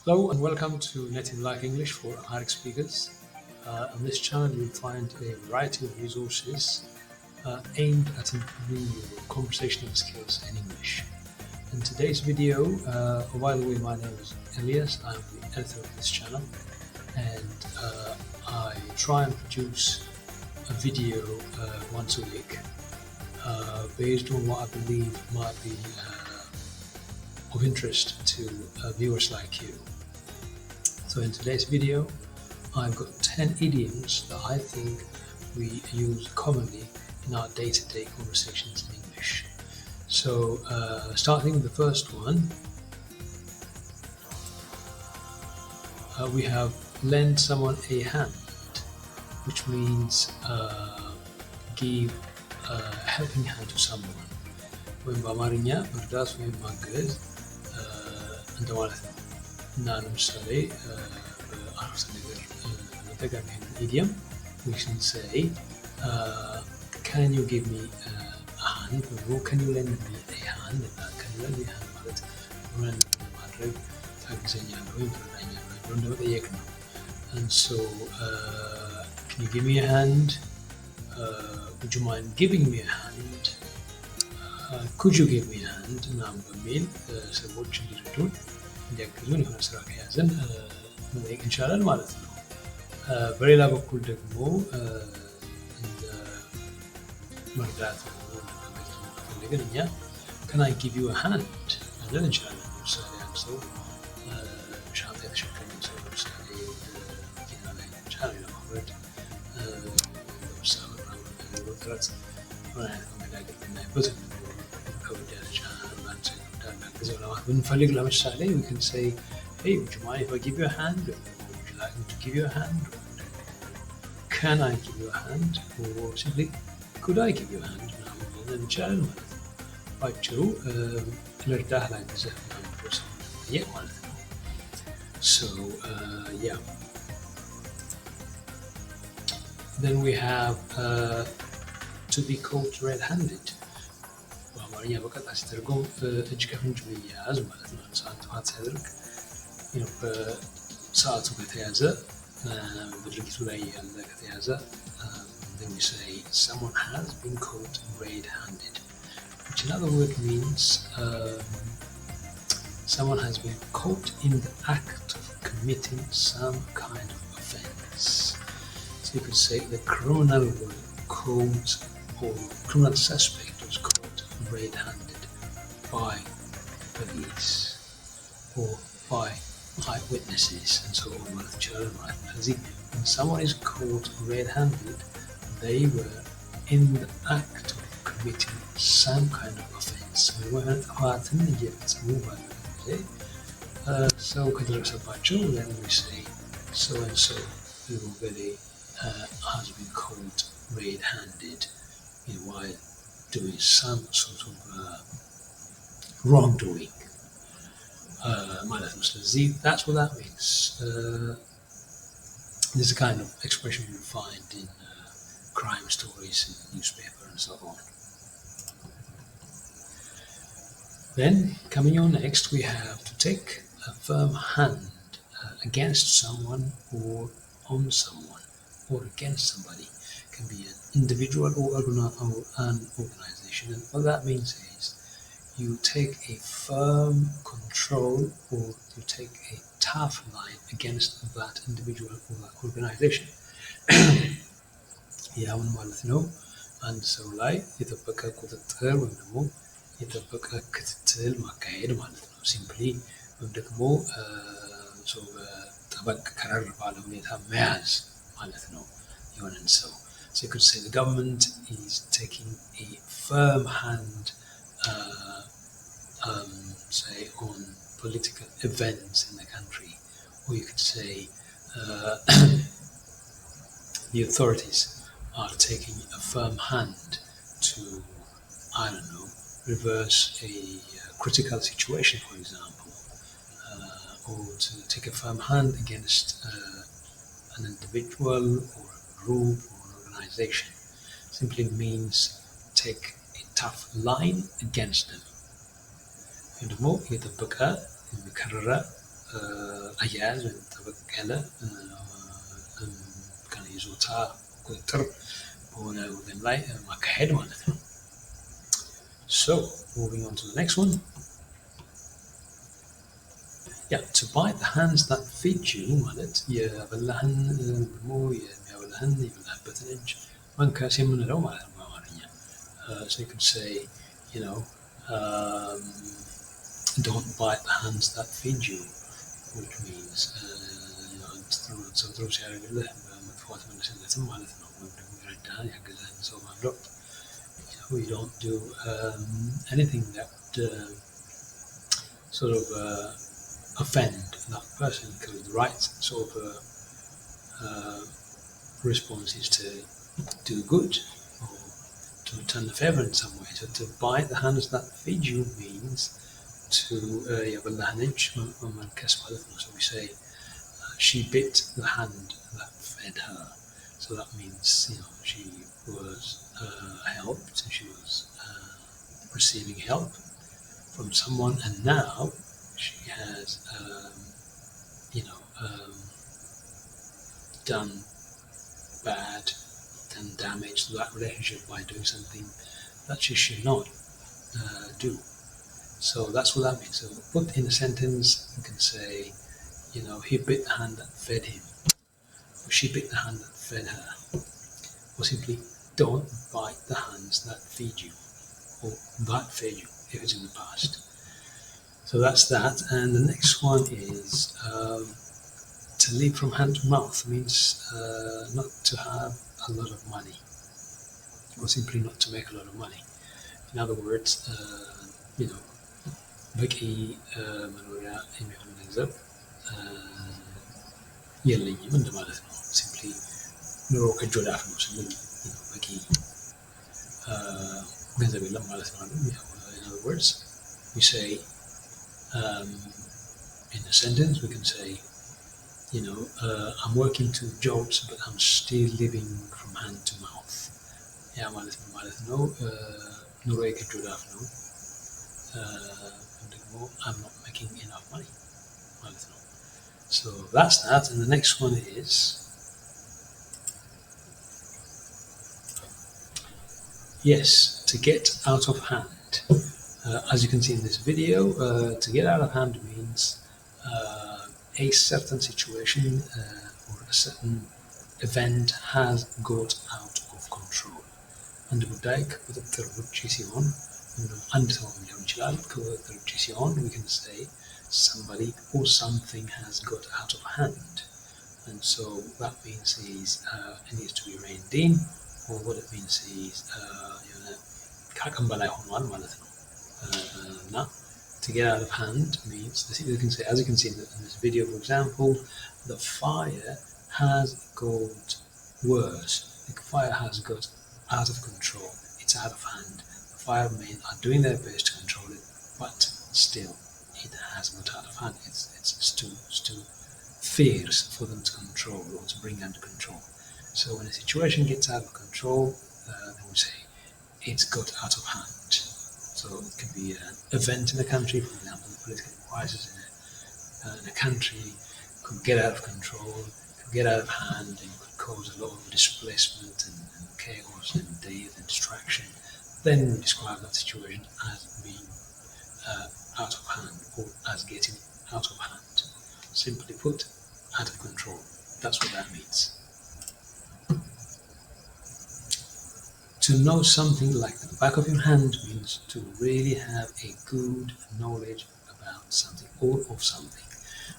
Hello and welcome to Native Like English for Amharic speakers. On this channel you'll find a variety of resources aimed at improving your conversational skills in English. In today's video, by the way, my name is Elias. I'm the editor of this channel, and I try and produce a video once a week based on what I believe might be of interest to viewers like you. So in today's video, I've got 10 idioms that I think we use commonly in our day-to-day conversations in English. So starting with the first one, we have lend someone a hand, which means give a helping hand to someone. ወይም በአማርኛ መርዳት ወይም ማገዝ እንደማለት ነው። እና ለምሳሌ በአረፍተ ነገር ለመጠቀም ይሄንን ኢዲየም we can say can you give me a hand or can you lend me a hand እና can you lend me a hand ማለት ሆነን ማድረግ ታግዘኛለህ ወይም ትረዳኛለህ ብሎ እንደመጠየቅ ነው። and so can you give me a hand, would you mind giving me a hand, could you give me a hand ምናምን በሚል ሰዎች እንዲረዱን እንዲያግዙን የሆነ ስራ ከያዘን መጠየቅ እንችላለን ማለት ነው። በሌላ በኩል ደግሞ እንደ መርዳት ከፈለግን እኛ can I give you a hand ማለት እንችላለን። ለምሳሌ አንድ ሰው ሻንጣ የተሸከመ ሰው ለምሳሌ መኪና ላይ ቻለ ለማውረድ ለምሳሌ ጥረት ሆነ መነጋገር ብናይበት ከወድ ያለች አንድ ሰው እንዳናግዘው ለማለት ብንፈልግ ለምሳሌ we can say hey, would you mind if I give you a hand, or would you like me to give you a hand, or can I give you a hand, or simply could I give you a hand ምናምን እንችላለን ማለት ነው። ባጭሩ ልርዳህ ላግዝህ ምናምን ብሎ ሰው መጠየቅ ማለት ነው። so yeah, then we have to be caught red-handed. በአማርኛ በቀጥታ ሲተረጎም እጅ ከፍንጅ መያዝ ማለት ነው። ሰዓት ጥፋት ሲያደርግ በሰዓቱ ከተያዘ በድርጊቱ ላይ ያለ ከተያዘ then we say someone has been caught red-handed, which in other word means someone has been caught in the act of committing some kind of offense. So you could say the criminal was caught, or criminal suspect was caught red-handed by police or by eyewitnesses and so on ማለት ይችላል ማለት ነው። ስለዚህ when someone is caught red-handed, they were in the act of committing some kind of offense. ወይም ጥፋትን እየፈጸሙ ባለበት ጊዜ ሰው ከደረሰባቸው then we say so and so really has been caught red-handed while doing some sort of wrongdoing ማለት ነው። ስለዚህ that's what that means. This is a kind of expression you find in crime stories in the newspaper and so on. Then coming on next, we have to take a firm hand against someone or on someone or against somebody. It can be an individual or an organization, and what that means is you take a firm control or you take a tough line against that individual or that organization. ያውን ማለት ነው አንድ ሰው ላይ የጠበቀ ቁጥጥር ወይም ደግሞ የጠበቀ ክትትል ማካሄድ ማለት ነው። ሲምፕሊ ወይም ደግሞ ሰው በጠበቅ ከረር ባለ ሁኔታ መያዝ ማለት ነው የሆነን ሰው። So you could say the government is taking a firm hand say on political events in the country, or you could say the authorities are taking a firm hand to, I don't know, reverse a critical situation, for example, or to take a firm hand against an individual or a group or an organization. Simply means take a tough line against them. ደግሞ የጠበቀ የከረረ አያያዝ ወይም ጠበቅ ያለ ይዞታ ቁጥጥር በሆነ ወገን ላይ ማካሄድ ማለት ነው። So moving on to the next one. Yeah, to bite the hands that feed you ማለት የበላህን ደግሞ የሚያበላህን የበላህበትን እጅ መንከስ የምንለው ማለት ነው በአማርኛ። So you could say, you know, don't bite the hands that feed you, which means ጥሩ ሲያደርግልህ በመጥፎ አትመልስለትም ማለት ነው። ወይም ደግሞ የረዳህን ያገዘህን ሰው ማለው you don't do anything that would sort of offend that person, because the right sort of response is to do good or to return the favor in some way. So to bite the hands that feed you means to የበላህን እጅ መመልከስ ማለት ነው። So we say she bit the hand that fed her. So that means, you know, she was helped, and she was receiving help from someone, and now she has, done bad, done damage to that relationship by doing something that she should not do. So that's what that means. So put in a sentence, you can say, you know, he bit the hand that fed him, or she bit the hand that fed her, or simply don't bite the hands that feed you, or that fed you if it's in the past. So that's that. And the next one is to live from hand to mouth, means not to have a lot of money, or simply not to make a lot of money. In other words, you know, በቂ መኖሪያ የሚሆን ገንዘብ የለኝም እንደማለት ነው። ሲምፕሊ ኑሮ ከእጅ ወደ አፍ ነው ስንል በቂ ገንዘብ የለም ማለት ነው። In other words, we say in a sentence we can say, you know, I'm working 2 jobs but I'm still living from hand to mouth. ያ ማለት ነው ኑሮዬ ከእጅ ወደ አፍ ነው፣ ደግሞ I'm not making enough money ማለት ነው። So that's that. And the next one is yes, to get out of hand. As you can see in this video, to get out of hand means a certain situation or a certain event has got out of control. አንድ ጉዳይ ከቁጥጥር ውጪ ሲሆን አንድ ሰው ሊሆን ይችላል ከቁጥጥር ውጪ ሲሆን we can say somebody or something has got out of hand. And so that means it needs to be reined in, or what it means is ከአቅም በላይ ሆኗል ማለት ነው። እና to get out of hand means, you can say, as you can see in this video, for example, the fire has got worse. The fire has got out of control. It's out of hand. The firemen are doing their best to control it, but still it has got out of hand. It's too fierce for them to control or to bring under control. So when a situation gets out of control, then we say it's got out of hand. So it could be an event in a country, for example, a political crisis in a country could get out of control, could get out of hand, and could cause a lot of displacement and chaos and death and distraction. Then we describe that situation as being out of hand, or as getting out of hand. Simply put, out of control. That's what that means. To know something like the back of your hand means to really have a good knowledge about something or of something.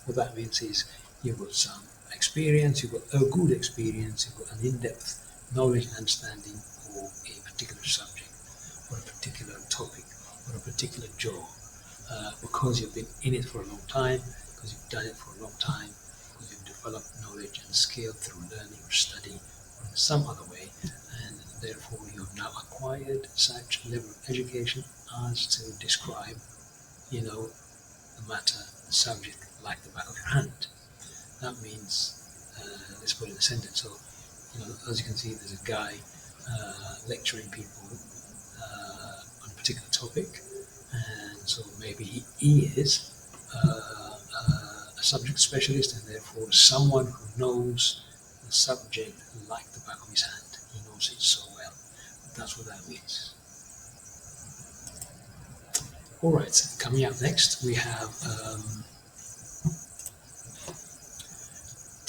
What that means is you've got some experience, you've got a good experience, you've got an in-depth knowledge and understanding of a particular subject or a particular topic or a particular job, because you've been in it for a long time, because you've done it for a long time, because you've developed knowledge and skill through learning or study or in some other way, and therefore you have now acquired such level of education as to describe, you know, the matter, the subject, like the back of your hand. That means, let's put it in a sentence. So, you know, as you can see, there's a guy lecturing people on a particular topic, and so maybe he is a subject specialist, and therefore someone who knows the subject like the back of his hand. He knows it so well. That's what that means. All right, coming up next, we have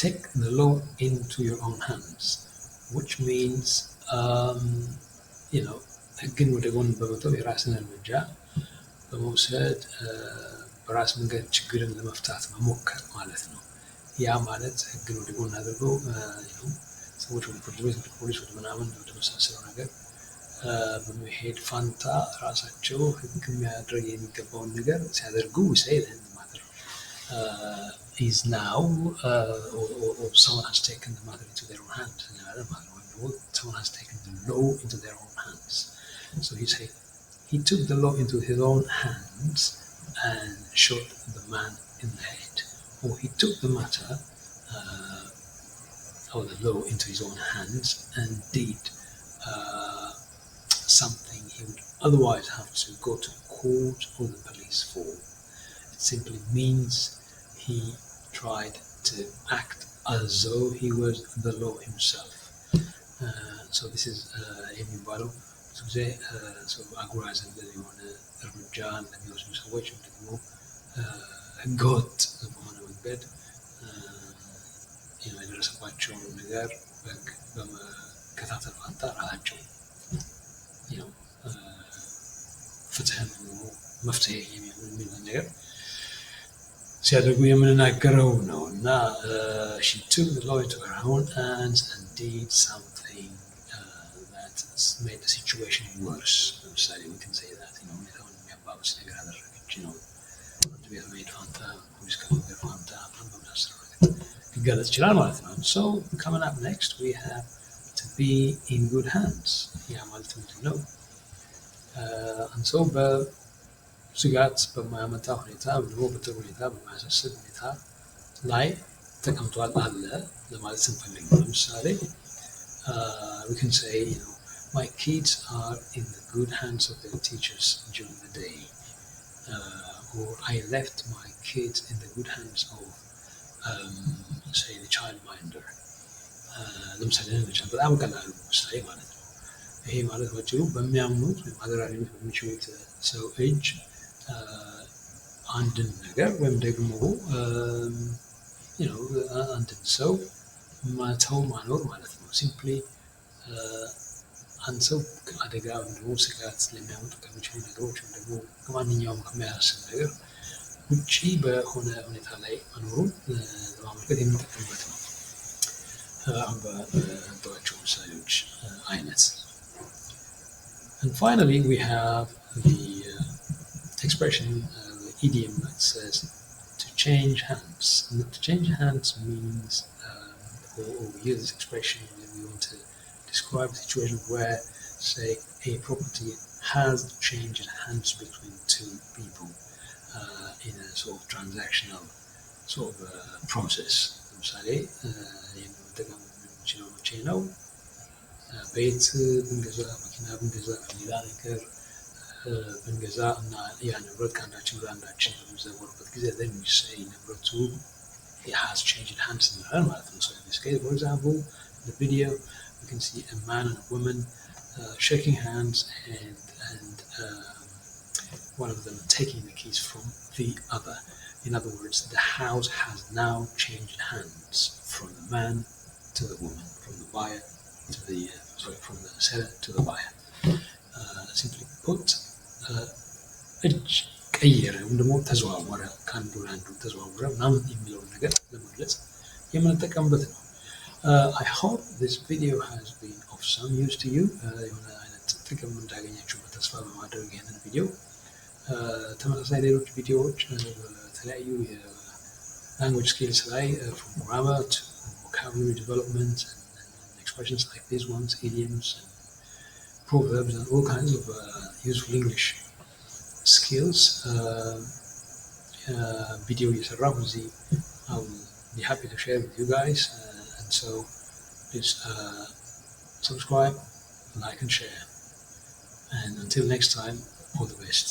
take the law into your own hands, which means, ህግን ወደ ጎን በመተው የራስን እርምጃ በመውሰድ በራስ መንገድ ችግርን ለመፍታት መሞከር ማለት ነው። ያ ማለት ህግን ወደ ጎን አድርገው ሰዎች ወደ ፍርድ ቤት፣ ወደ ፖሊስ፣ ወደ ምናምን ወደ መሳሰለው ነገር በመሄድ ፋንታ ራሳቸው ህግ የሚያደርግ የሚገባውን ነገር ሲያደርጉ say then the matter is now or someone has taken the matter into their own hands. Someone has taken the law into their own hands. So he took the law into his own hands and shot the man in the head. Or he took the matter or the law into his own hands and did something he would otherwise have to go to court or the police for. It simply means he tried to act as though he was the law himself. So this is የሚባለው ብዙ ጊዜ አጉራዝ የሆነ እርምጃ ለሚወስዱ ሰዎች ደግሞ ህገወጥ በሆነ መንገድ የደረሰባቸውን ነገር በመከታተል ፋንታ ራሳቸው ፍትህን መፍትሄ የሚል ነገር ሲያደርጉ የምንናገረው ነው እና she took the law into her own hands and did something that made the situation worse. ለምሳሌ we can say that ሁኔታውን የሚያባብስ ነገር አደረገች ፍርድ ቤት መሄድ ፋንታ ፖሊስ ከመንገድ ፋንታ በመሳሰለው ነገር ሊገለጽ ይችላል ማለት ነው። So coming up next we have to be in good hands. ያ ማለት ምንድን ነው? and so በስጋት በማያመጣ ሁኔታ ብሎ በጥሩ ሁኔታ በማያሳስብ ሁኔታ ላይ ተቀምጧል አለ ለማለት ስንፈልግ ነው። ለምሳሌ we can say my kids are in the good hands of their teachers during the day, or I left my kids in the good hands of say the childminder. ለምሳሌ በጣም ቀላሉ ምሳሌ ማለት ነው። ይሄ ማለት ባጭሩ በሚያምኑት ወይም አደራሪነት በሚችሉት ሰው እጅ አንድን ነገር ወይም ደግሞ አንድን ሰው ማተው ማኖር ማለት ነው። ሲምፕሊ አንድ ሰው አደጋ ወይም ደግሞ ስጋት ለሚያመጡ ከሚችሉ ነገሮች ወይም ደግሞ ከማንኛውም ከሚያሳስብ ነገር ውጪ በሆነ ሁኔታ ላይ መኖሩን ለማመልከት የምንጠቀምበት ነው። አሁን በጠዋቸው ምሳሌዎች አይነት And finally we have the expression, the idiom that says to change hands. And to change hands means, or we use this expression when we want to describe a situation where, say, a property has changed hands between two people in a sort of transactional sort of process. ለምሳሌ የምንጠቀም የምንችለው መቼ ነው? ቤት ብንገዛ፣ መኪና ብንገዛ፣ ሌላ ነገር ብንገዛ እና ያ ንብረት ከአንዳችን ወደ አንዳችን በሚዘወርበት ጊዜ then we say ንብረቱ it has changed hands እንላለን ማለት ነው። So in this case, for example, in the video we can see a man and a woman shaking hands and one of them taking the keys from the other. In other words, the house has now changed hands from the man to the woman, from the buyer to the from the seller to the buyer. Simply put, እጅ ቀየረ ወይም ደግሞ ተዘዋወረ፣ ከአንዱ ወደ አንዱ ተዘዋወረ ምናምን የሚለውን ነገር ለመግለጽ የምንጠቀምበት ነው። I hope this video has been of some use to you. የሆነ አይነት ጥቅም እንዳገኛችሁበት ተስፋ በማድረግ ይህንን ቪዲዮ ተመሳሳይ ሌሎች ቪዲዮዎች በተለያዩ የላንጉዌጅ ስኪልስ ላይ from grammar to vocabulary development and expressions like these ones, idioms and proverbs and all kinds of useful English skills video እየሰራሁ እዚህ I will be happy to share with you guys, and so please subscribe, like and share, and until next time, all the best.